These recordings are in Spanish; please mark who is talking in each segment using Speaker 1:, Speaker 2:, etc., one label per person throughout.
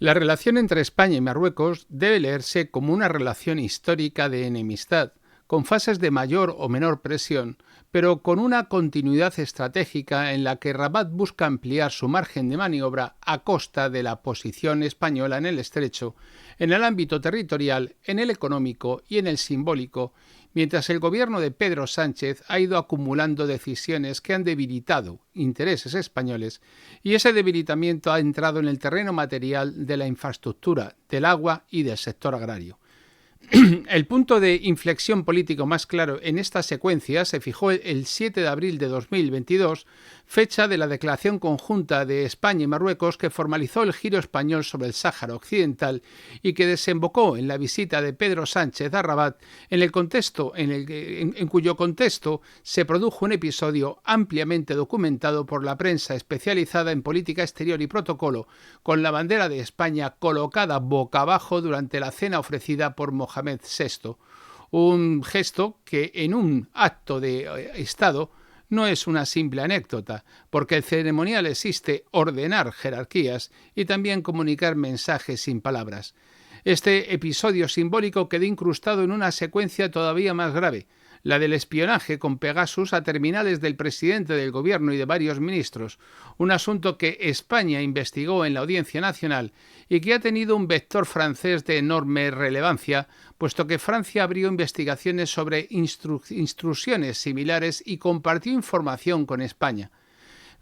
Speaker 1: La relación entre España y Marruecos debe leerse como una relación histórica de enemistad, con fases de mayor o menor presión, pero con una continuidad estratégica en la que Rabat busca ampliar su margen de maniobra a costa de la posición española en el estrecho, en el ámbito territorial, en el económico y en el simbólico, mientras el gobierno de Pedro Sánchez ha ido acumulando decisiones que han debilitado intereses españoles y ese debilitamiento ha entrado en el terreno material de la infraestructura, del agua y del sector agrario. El punto de inflexión político más claro en esta secuencia se fijó el 7 de abril de 2022, fecha de la declaración conjunta de España y Marruecos que formalizó el giro español sobre el Sáhara Occidental y que desembocó en la visita de Pedro Sánchez a Rabat, en cuyo contexto se produjo un episodio ampliamente documentado por la prensa especializada en política exterior y protocolo, con la bandera de España colocada boca abajo durante la cena ofrecida por Mohamed VI, un gesto que en un acto de Estado no es una simple anécdota, porque el ceremonial existe ordenar jerarquías y también comunicar mensajes sin palabras. Este episodio simbólico quedó incrustado en una secuencia todavía más grave, la del espionaje con Pegasus a terminales del presidente del gobierno y de varios ministros, un asunto que España investigó en la Audiencia Nacional y que ha tenido un vector francés de enorme relevancia, puesto que Francia abrió investigaciones sobre intrusiones similares y compartió información con España.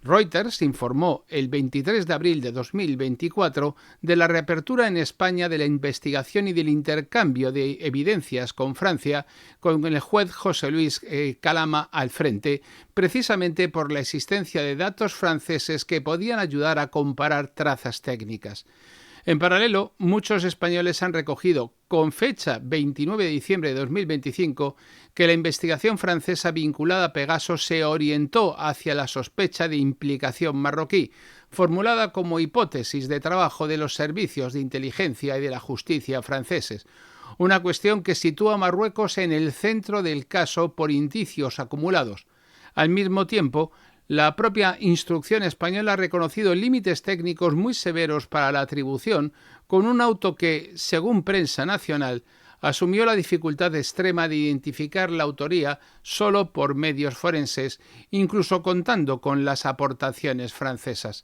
Speaker 1: Reuters informó el 23 de abril de 2024 de la reapertura en España de la investigación y del intercambio de evidencias con Francia, con el juez José Luis Calama al frente, precisamente por la existencia de datos franceses que podían ayudar a comparar trazas técnicas. En paralelo, muchos españoles han recogido, con fecha 29 de diciembre de 2025, que la investigación francesa vinculada a Pegasus se orientó hacia la sospecha de implicación marroquí, formulada como hipótesis de trabajo de los servicios de inteligencia y de la justicia franceses. Una cuestión que sitúa a Marruecos en el centro del caso por indicios acumulados. Al mismo tiempo, la propia instrucción española ha reconocido límites técnicos muy severos para la atribución, con un auto que, según prensa nacional, asumió la dificultad extrema de identificar la autoría solo por medios forenses, incluso contando con las aportaciones francesas.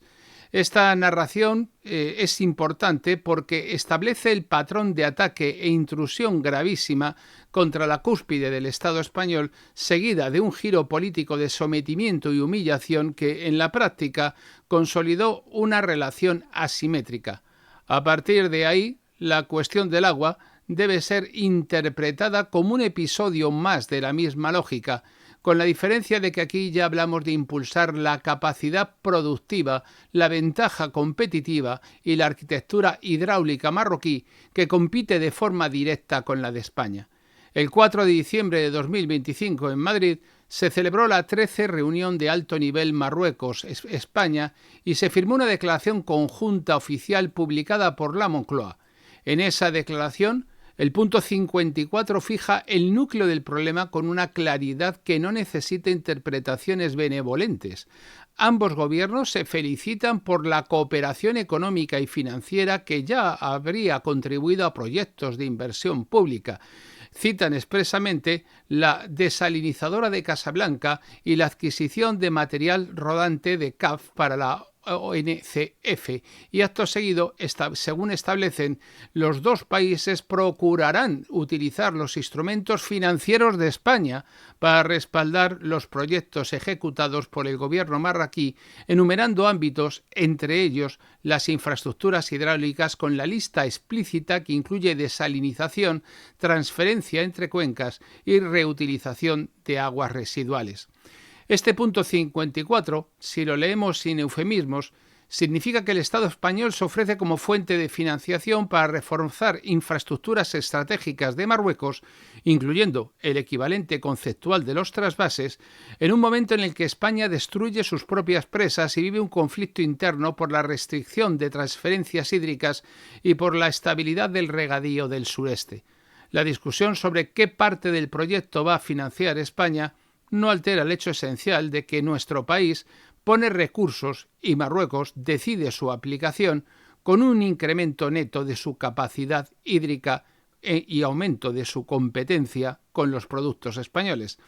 Speaker 1: Esta narración es importante porque establece el patrón de ataque e intrusión gravísima contra la cúspide del Estado español, seguida de un giro político de sometimiento y humillación que, en la práctica, consolidó una relación asimétrica. A partir de ahí, la cuestión del agua debe ser interpretada como un episodio más de la misma lógica, con la diferencia de que aquí ya hablamos de impulsar la capacidad productiva, la ventaja competitiva y la arquitectura hidráulica marroquí que compite de forma directa con la de España. El 4 de diciembre de 2025 en Madrid se celebró la 13ª reunión de alto nivel Marruecos-España y se firmó una declaración conjunta oficial publicada por la Moncloa. En esa declaración, el punto 54 fija el núcleo del problema con una claridad que no necesita interpretaciones benevolentes. Ambos gobiernos se felicitan por la cooperación económica y financiera que ya habría contribuido a proyectos de inversión pública. Citan expresamente la desalinizadora de Casablanca y la adquisición de material rodante de CAF para la ONCF, y acto seguido, según establecen, los dos países procurarán utilizar los instrumentos financieros de España para respaldar los proyectos ejecutados por el gobierno marroquí, enumerando ámbitos, entre ellos las infraestructuras hidráulicas, con la lista explícita que incluye desalinización, transferencia entre cuencas y reutilización de aguas residuales. Este punto 54, si lo leemos sin eufemismos, significa que el Estado español se ofrece como fuente de financiación para reforzar infraestructuras estratégicas de Marruecos, incluyendo el equivalente conceptual de los trasvases, en un momento en el que España destruye sus propias presas y vive un conflicto interno por la restricción de transferencias hídricas y por la estabilidad del regadío del sureste. La discusión sobre qué parte del proyecto va a financiar España no altera el hecho esencial de que nuestro país pone recursos y Marruecos decide su aplicación con un incremento neto de su capacidad hídrica y aumento de su competencia con los productos españoles.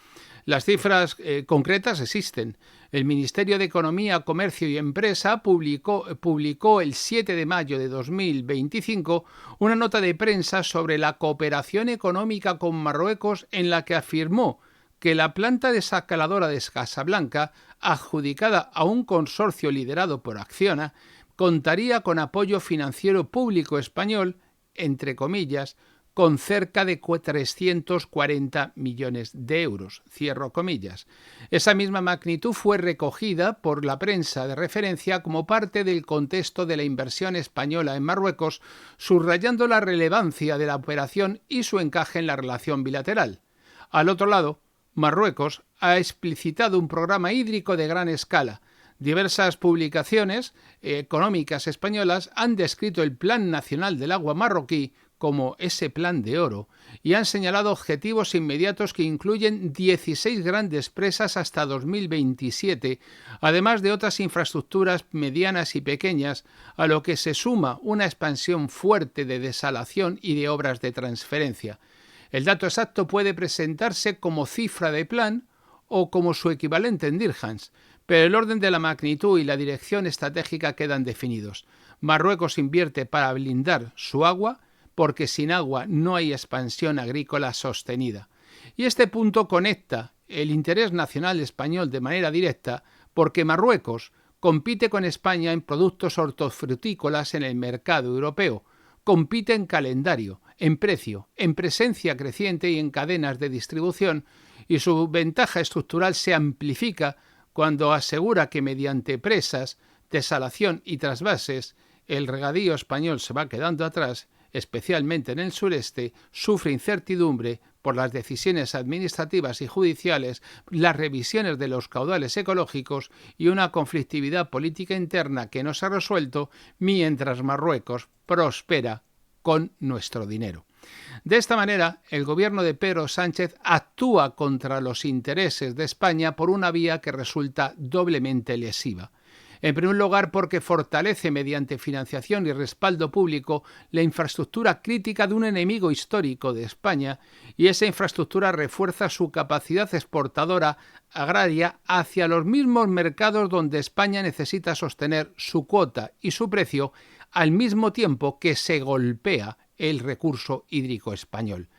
Speaker 1: Las cifras concretas existen. El Ministerio de Economía, Comercio y Empresa publicó el 7 de mayo de 2025 una nota de prensa sobre la cooperación económica con Marruecos en la que afirmó que la planta desacaladora de Casablanca, adjudicada a un consorcio liderado por Acciona, contaría con apoyo financiero público español, entre comillas, con cerca de 340 millones de euros, cierro comillas. Esa misma magnitud fue recogida por la prensa de referencia como parte del contexto de la inversión española en Marruecos, subrayando la relevancia de la operación y su encaje en la relación bilateral. Al otro lado, Marruecos ha explicitado un programa hídrico de gran escala. Diversas publicaciones económicas españolas han descrito el Plan Nacional del Agua marroquí como ese plan de oro y han señalado objetivos inmediatos que incluyen 16 grandes presas hasta 2027, además de otras infraestructuras medianas y pequeñas, a lo que se suma una expansión fuerte de desalación y de obras de transferencia. El dato exacto puede presentarse como cifra de plan o como su equivalente en dirhams, pero el orden de la magnitud y la dirección estratégica quedan definidos. Marruecos invierte para blindar su agua, porque sin agua no hay expansión agrícola sostenida. Y este punto conecta el interés nacional español de manera directa porque Marruecos compite con España en productos hortofrutícolas en el mercado europeo, compite en calendario, en precio, en presencia creciente y en cadenas de distribución, y su ventaja estructural se amplifica cuando asegura que mediante presas, desalación y trasvases, el regadío español se va quedando atrás, especialmente en el sureste, sufre incertidumbre por las decisiones administrativas y judiciales, las revisiones de los caudales ecológicos y una conflictividad política interna que no se ha resuelto mientras Marruecos prospera con nuestro dinero. De esta manera, el gobierno de Pedro Sánchez actúa contra los intereses de España por una vía que resulta doblemente lesiva. En primer lugar, porque fortalece mediante financiación y respaldo público la infraestructura crítica de un enemigo histórico de España, y esa infraestructura refuerza su capacidad exportadora agraria hacia los mismos mercados donde España necesita sostener su cuota y su precio, al mismo tiempo que se golpea el recurso hídrico español.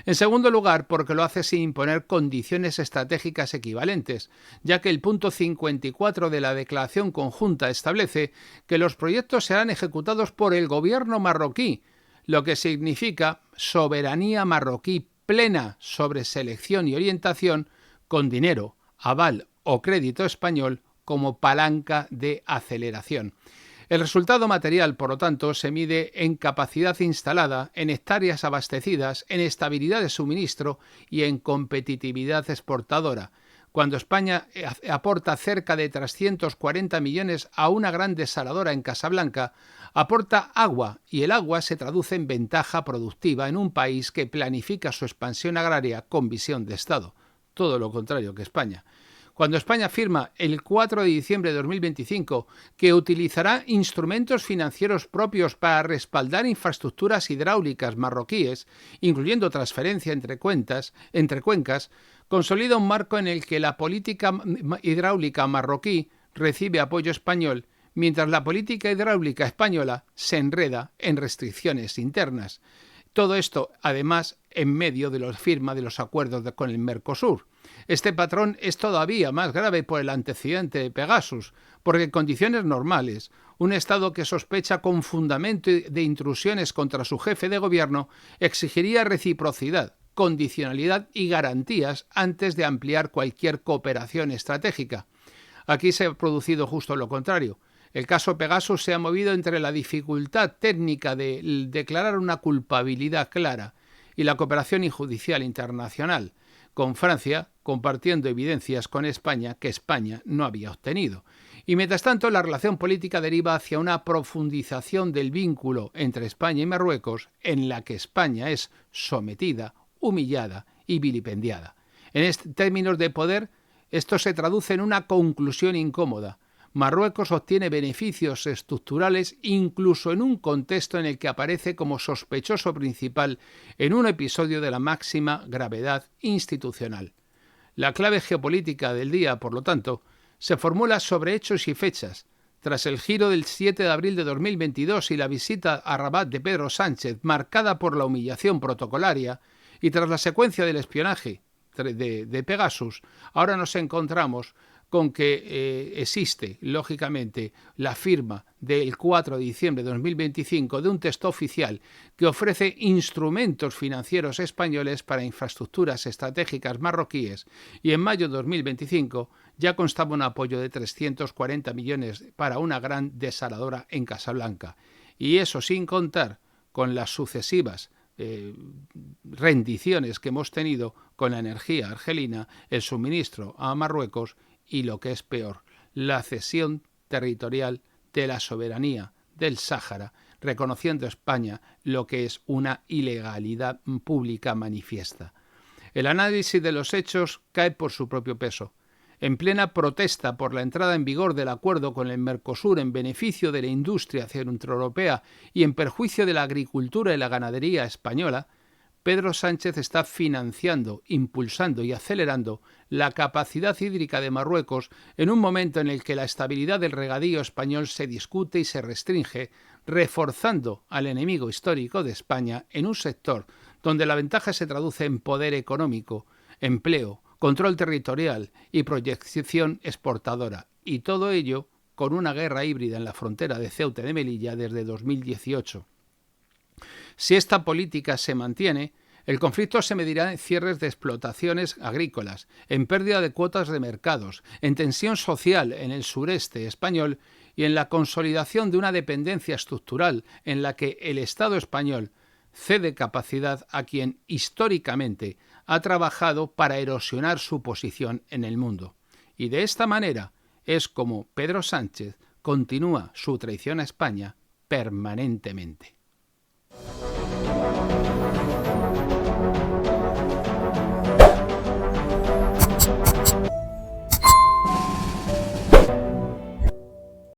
Speaker 1: En segundo lugar, porque lo hace sin imponer condiciones estratégicas equivalentes, ya que el punto 54 de la declaración conjunta establece que los proyectos serán ejecutados por el gobierno marroquí, lo que significa soberanía marroquí plena sobre selección y orientación, con dinero, aval o crédito español como palanca de aceleración. El resultado material, por lo tanto, se mide en capacidad instalada, en hectáreas abastecidas, en estabilidad de suministro y en competitividad exportadora. Cuando España aporta cerca de 340 millones a una gran desaladora en Casablanca, aporta agua, y el agua se traduce en ventaja productiva en un país que planifica su expansión agraria con visión de Estado. Todo lo contrario que España. Cuando España afirma el 4 de diciembre de 2025 que utilizará instrumentos financieros propios para respaldar infraestructuras hidráulicas marroquíes, incluyendo transferencia entre cuencas, consolida un marco en el que la política hidráulica marroquí recibe apoyo español, mientras la política hidráulica española se enreda en restricciones internas. Todo esto, además, en medio de la firma de los acuerdos con el Mercosur. Este patrón es todavía más grave por el antecedente de Pegasus, porque en condiciones normales, un Estado que sospecha con fundamento de intrusiones contra su jefe de gobierno exigiría reciprocidad, condicionalidad y garantías antes de ampliar cualquier cooperación estratégica. Aquí se ha producido justo lo contrario. El caso Pegasus se ha movido entre la dificultad técnica de declarar una culpabilidad clara y la cooperación judicial internacional, con Francia compartiendo evidencias con España que España no había obtenido. Y mientras tanto, la relación política deriva hacia una profundización del vínculo entre España y Marruecos, en la que España es sometida, humillada y vilipendiada. En términos de poder, esto se traduce en una conclusión incómoda. Marruecos obtiene beneficios estructurales incluso en un contexto en el que aparece como sospechoso principal en un episodio de la máxima gravedad institucional. La clave geopolítica del día, por lo tanto, se formula sobre hechos y fechas. Tras el giro del 7 de abril de 2022 y la visita a Rabat de Pedro Sánchez, marcada por la humillación protocolaria, y tras la secuencia del espionaje de Pegasus, ahora nos encontramos con que existe, lógicamente, la firma del 4 de diciembre de 2025 de un texto oficial que ofrece instrumentos financieros españoles para infraestructuras estratégicas marroquíes, y en mayo de 2025 ya constaba un apoyo de 340 millones para una gran desaladora en Casablanca. Y eso sin contar con las sucesivas rendiciones que hemos tenido con la energía argelina, el suministro a Marruecos y, lo que es peor, la cesión territorial de la soberanía del Sáhara, reconociendo a España lo que es una ilegalidad pública manifiesta. El análisis de los hechos cae por su propio peso. En plena protesta por la entrada en vigor del acuerdo con el Mercosur en beneficio de la industria centroeuropea y en perjuicio de la agricultura y la ganadería española, Pedro Sánchez está financiando, impulsando y acelerando la capacidad hídrica de Marruecos en un momento en el que la estabilidad del regadío español se discute y se restringe, reforzando al enemigo histórico de España en un sector donde la ventaja se traduce en poder económico, empleo, control territorial y proyección exportadora, y todo ello con una guerra híbrida en la frontera de Ceuta y de Melilla desde 2018. Si esta política se mantiene, el conflicto se medirá en cierres de explotaciones agrícolas, en pérdida de cuotas de mercados, en tensión social en el sureste español y en la consolidación de una dependencia estructural en la que el Estado español cede capacidad a quien históricamente ha trabajado para erosionar su posición en el mundo. Y de esta manera es como Pedro Sánchez continúa su traición a España permanentemente.